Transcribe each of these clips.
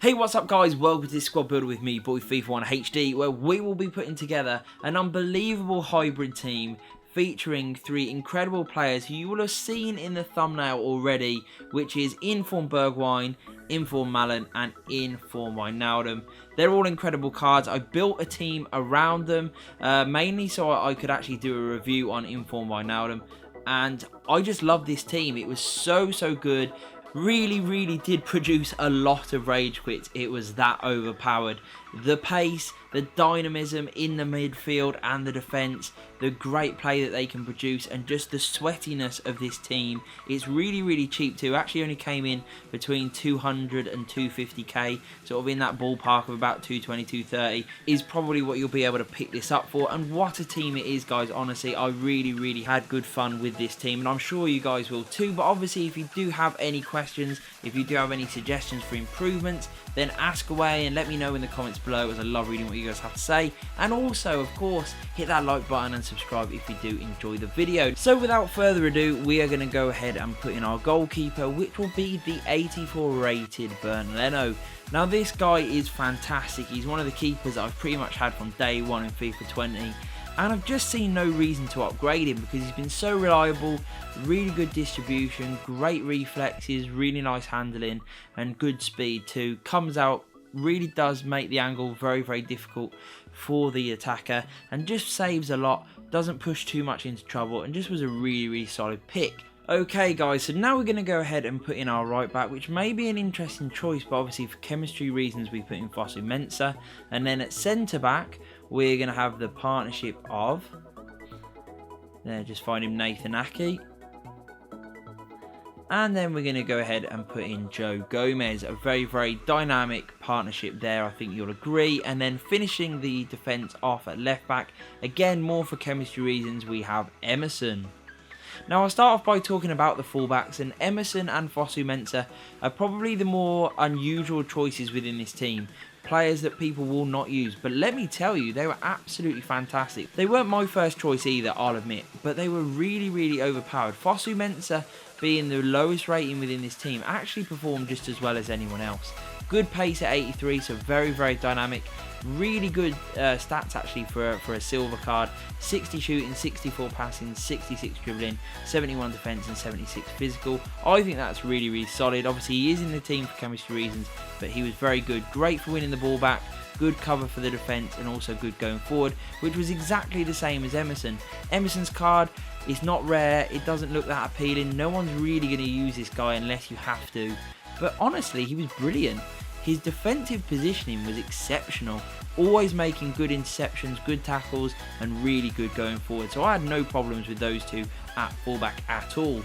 Hey, what's up guys, welcome to this squad builder with me, boy FIFA 1 HD, where we will be putting together an unbelievable hybrid team featuring three incredible players who you will have seen in the thumbnail already, which is Inform Bergwijn, Inform Malen and Inform Wijnaldum. They're all incredible cards. I built a team around them, mainly so I could actually do a review on Inform Wijnaldum, and I just love this team. It was so good. Really did produce a lot of rage quits. It was that overpowered. The pace, the dynamism in the midfield and the defence, the great play that they can produce, and just the sweatiness of this team. It's really cheap too. Actually only came in between 200 and 250k, sort of in that ballpark of about 220, 230 is probably what you'll be able to pick this up for. And what a team it is, guys. Honestly, I really had good fun with this team, and I'm sure you guys will too. But obviously, if you do have any questions, if you do have any suggestions for improvements, then ask away and let me know in the comments below, as I love reading what you guys have to say. And also, of course, hit that like button and subscribe if you do enjoy the video. So without further ado, we are going to go ahead and put in our goalkeeper, which will be the 84 rated Bergwijn. Now this guy is fantastic. He's one of the keepers that I've pretty much had from day one in FIFA 20. And I've just seen no reason to upgrade him because he's been so reliable, really good distribution, great reflexes, really nice handling and good speed too. Comes out, really does make the angle very difficult for the attacker and just saves a lot, doesn't push too much into trouble, and just was a really solid pick. Okay guys, so now we're going to go ahead and put in our right back, which may be an interesting choice, but obviously for chemistry reasons we put in Vander. And then at centre back we're going to have the partnership of, just find him, Nathan Ake. And then we're going to go ahead and put in Joe Gomez, a very dynamic partnership there, I think you'll agree. And then finishing the defence off at left back, again more for chemistry reasons, we have Emerson. Now I'll start off by talking about the fullbacks, and Emerson and Vander are probably the more unusual choices within this team. Players that people will not use, but let me tell you, they were absolutely fantastic. They weren't my first choice either, I'll admit, but they were really overpowered. Vander, being the lowest rating within this team, actually performed just as well as anyone else. Good pace at 83, so very dynamic. Really good stats actually for a silver card. 60 shooting, 64 passing, 66 dribbling, 71 defence and 76 physical. I think that's really solid. Obviously he is in the team for chemistry reasons, but he was very good. Great for winning the ball back, good cover for the defence, and also good going forward, which was exactly the same as Emerson. Emerson's card is not rare, it doesn't look that appealing. No one's really going to use this guy unless you have to, but honestly he was brilliant. His defensive positioning was exceptional, always making good interceptions, good tackles, and really good going forward. So I had no problems with those two at fullback at all.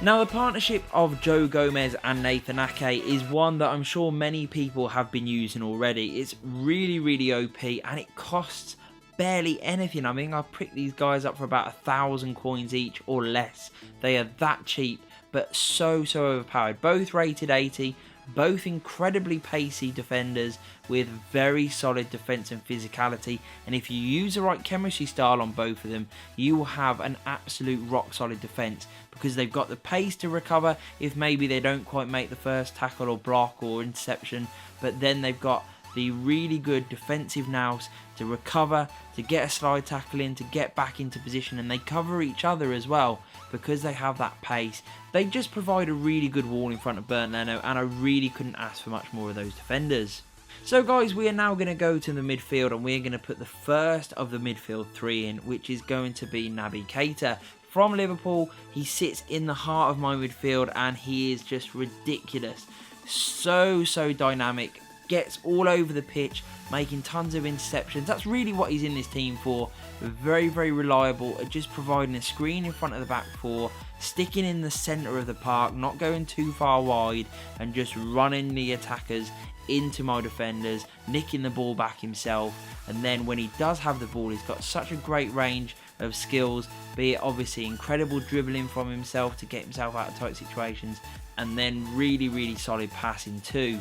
Now the partnership of Joe Gomez and Nathan Ake is one that I'm sure many people have been using already. It's really OP and it costs barely anything. I mean, I've picked these guys up for about 1,000 coins each or less. They are that cheap, but so overpowered. Both rated 80. Both incredibly pacey defenders with very solid defence and physicality, and if you use the right chemistry style on both of them, you will have an absolute rock solid defence, because they've got the pace to recover if maybe they don't quite make the first tackle or block or interception, but then they've got the really good defensive nous to recover, to get a slide tackle in, to get back into position, and they cover each other as well because they have that pace. They just provide a really good wall in front of Bergwijn, and I really couldn't ask for much more of those defenders. So guys, we are now going to go to the midfield, and we're going to put the first of the midfield three in, which is going to be Naby Keita. From Liverpool, he sits in the heart of my midfield and he is just ridiculous. So dynamic, gets all over the pitch, making tons of interceptions. That's really what he's in this team for. Very reliable at just providing a screen in front of the back four, sticking in the centre of the park, not going too far wide, and just running the attackers into my defenders, nicking the ball back himself. And then when he does have the ball, he's got such a great range of skills, be it obviously incredible dribbling from himself to get himself out of tight situations, and then really solid passing too.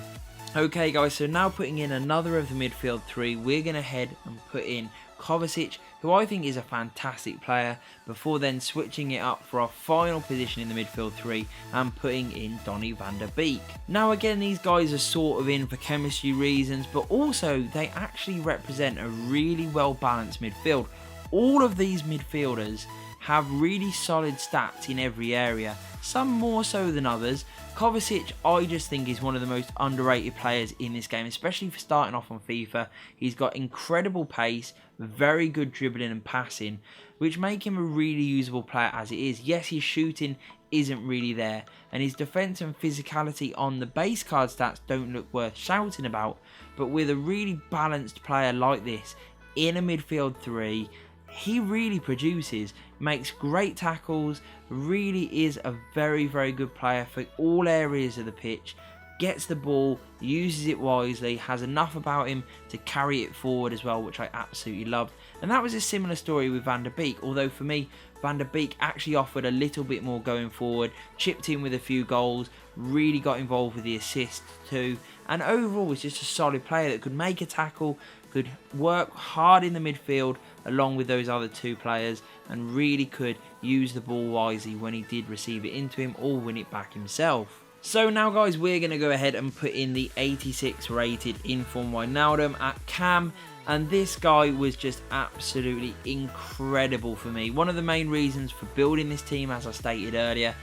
Okay guys, so now putting in another of the midfield three, we're going to head and put in Kovacic, who I think is a fantastic player, before then switching it up for our final position in the midfield three and putting in Donnie, Vander, Beek. Now again, these guys are sort of in for chemistry reasons, but also they actually represent a really well balanced midfield. All of these midfielders have really solid stats in every area, some more so than others. Kovacic, I just think, is one of the most underrated players in this game, especially for starting off on FIFA. He's got incredible pace, very good dribbling and passing, which make him a really usable player as it is. Yes, his shooting isn't really there, and his defence and physicality on the base card stats don't look worth shouting about, but with a really balanced player like this in a midfield three, he really produces, makes great tackles, really is a very, very good player for all areas of the pitch, gets the ball, uses it wisely, has enough about him to carry it forward as well, which I absolutely loved. And that was a similar story with Vander Beek, although for me, Vander Beek actually offered a little bit more going forward, chipped in with a few goals, really got involved with the assists too, and overall was just a solid player that could make a tackle, could work hard in the midfield along with those other two players, and really could use the ball wisely when he did receive it into him or win it back himself. So now guys, we're going to go ahead and put in the 86 rated inform Wijnaldum at cam, and this guy was just absolutely incredible for me. One of the main reasons for building this team, as I stated earlier.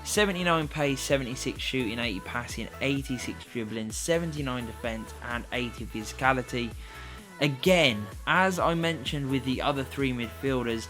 79 pace, 76 shooting, 80 passing, 86 dribbling, 79 defence and 80 physicality. Again, as I mentioned with the other three midfielders,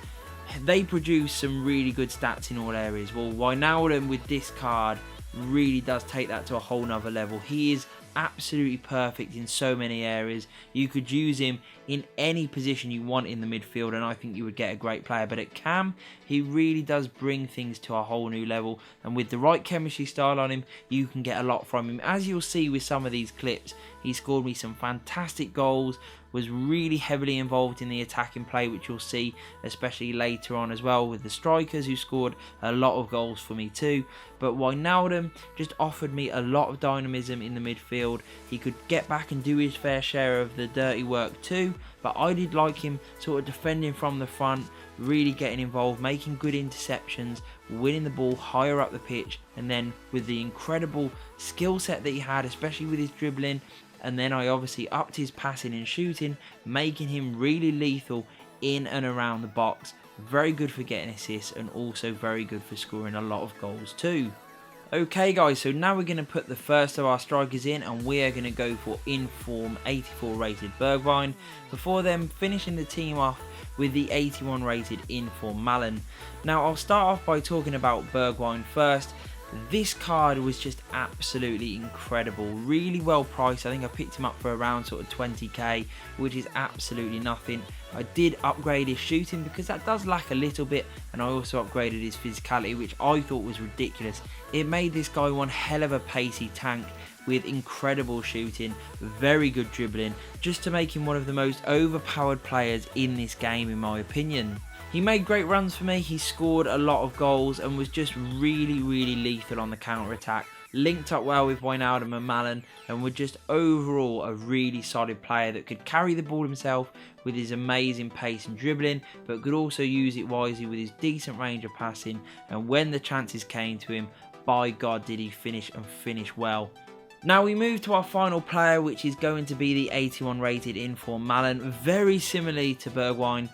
they produce some really good stats in all areas. Well, Wijnaldum with this card really does take that to a whole nother level. He is absolutely perfect in so many areas. You could use him in any position you want in the midfield, and I think you would get a great player. But at cam, he really does bring things to a whole new level, and with the right chemistry style on him, you can get a lot from him. As you'll see with some of these clips, he scored me some fantastic goals, was really heavily involved in the attacking play, which you'll see especially later on as well with the strikers, who scored a lot of goals for me too. But Wijnaldum just offered me a lot of dynamism in the midfield. He could get back and do his fair share of the dirty work too, but I did like him sort of defending from the front, really getting involved, making good interceptions, winning the ball higher up the pitch, and then with the incredible skill set that he had, especially with his dribbling. And then I obviously upped his passing and shooting, making him really lethal in and around the box. Very good for getting assists, and also very good for scoring a lot of goals too. Okay guys, so now we're going to put the first of our strikers in, and we are going to go for inform 84 rated Bergwijn, before then finishing the team off with the 81 rated inform Malen. Now I'll start off by talking about Bergwijn first. This card was just absolutely incredible, really well priced. I think I picked him up for around sort of 20k, which is absolutely nothing. I did upgrade his shooting because that does lack a little bit, and I also upgraded his physicality, which I thought was ridiculous. It made this guy one hell of a pacey tank with incredible shooting, very good dribbling, just to make him one of the most overpowered players in this game in my opinion. He made great runs for me, he scored a lot of goals and was just really, really lethal on the counter-attack. Linked up well with Wijnaldum and Malen, and were just overall a really solid player that could carry the ball himself with his amazing pace and dribbling, but could also use it wisely with his decent range of passing, and when the chances came to him, by God did he finish, and finish well. Now we move to our final player, which is going to be the 81 rated inform Malen. Very similarly to Bergwijn,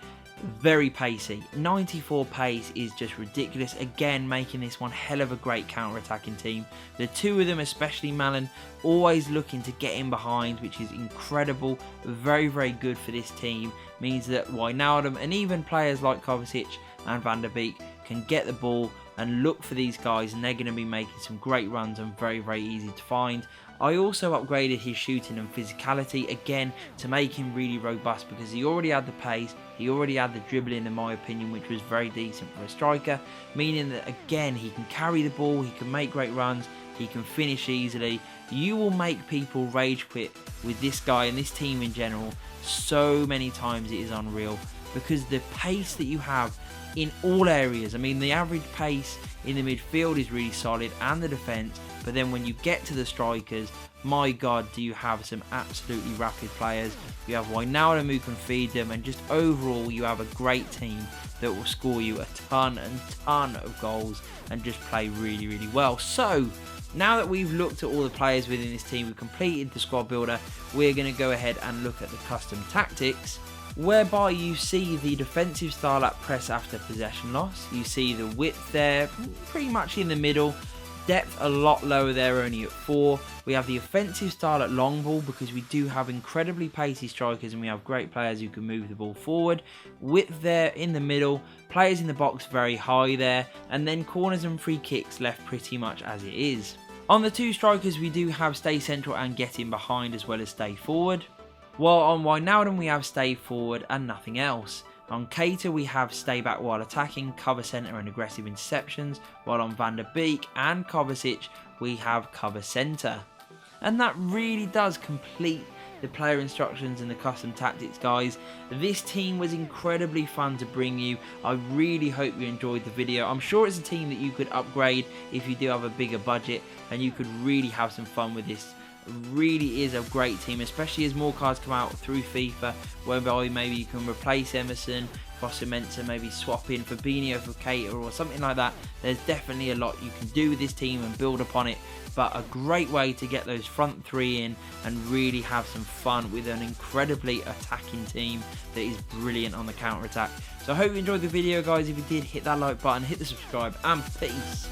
very pacey. 94 pace is just ridiculous, again making this one hell of a great counter-attacking team. The two of them, especially Malen, always looking to get in behind, which is incredible. Very, very good for this team. Means that Wijnaldum and even players like Kovacic and Vander Beek can get the ball and look for these guys, and they're going to be making some great runs and very, very easy to find. I also upgraded his shooting and physicality, again to make him really robust, because he already had the pace, he already had the dribbling in my opinion, which was very decent for a striker, meaning that again he can carry the ball, he can make great runs, he can finish easily. You will make people rage quit with this guy and this team in general so many times, it is unreal, because the pace that you have in all areas. I mean, the average pace in the midfield is really solid and the defence, but then when you get to the strikers, my God, do you have some absolutely rapid players. You have Wijnaldum who can feed them, and just overall you have a great team that will score you a ton of goals and just play really, really well. So now that we've looked at all the players within this team, we've completed the squad builder, we're going to go ahead and look at the custom tactics, whereby you see the defensive style at press after possession loss. You see the width there pretty much in the middle, depth a lot lower there, only at 4. We have the offensive style at long ball because we do have incredibly pacey strikers and we have great players who can move the ball forward. Width there in the middle, players in the box very high there, and then corners and free kicks left pretty much as it is. On the 2 strikers we do have stay central and get in behind as well as stay forward. While on Wijnaldum we have stay forward and nothing else. On Keita we have stay back while attacking, cover centre and aggressive interceptions, while on Vander, Beek and Kovacic we have cover centre. And that really does complete the player instructions and the custom tactics, guys. This team was incredibly fun to bring you. I really hope you enjoyed the video. I'm sure it's a team that you could upgrade if you do have a bigger budget, and you could really have some fun with this. Really is a great team, especially as more cards come out through FIFA, whereby maybe you can replace Emerson, Foster-Mensah, maybe swap in Fabinho for Keita or something like that. There's definitely a lot you can do with this team and build upon it, but a great way to get those front 3 in and really have some fun with an incredibly attacking team that is brilliant on the counter attack. So I hope you enjoyed the video, guys. If you did, hit that like button, hit the subscribe, and peace.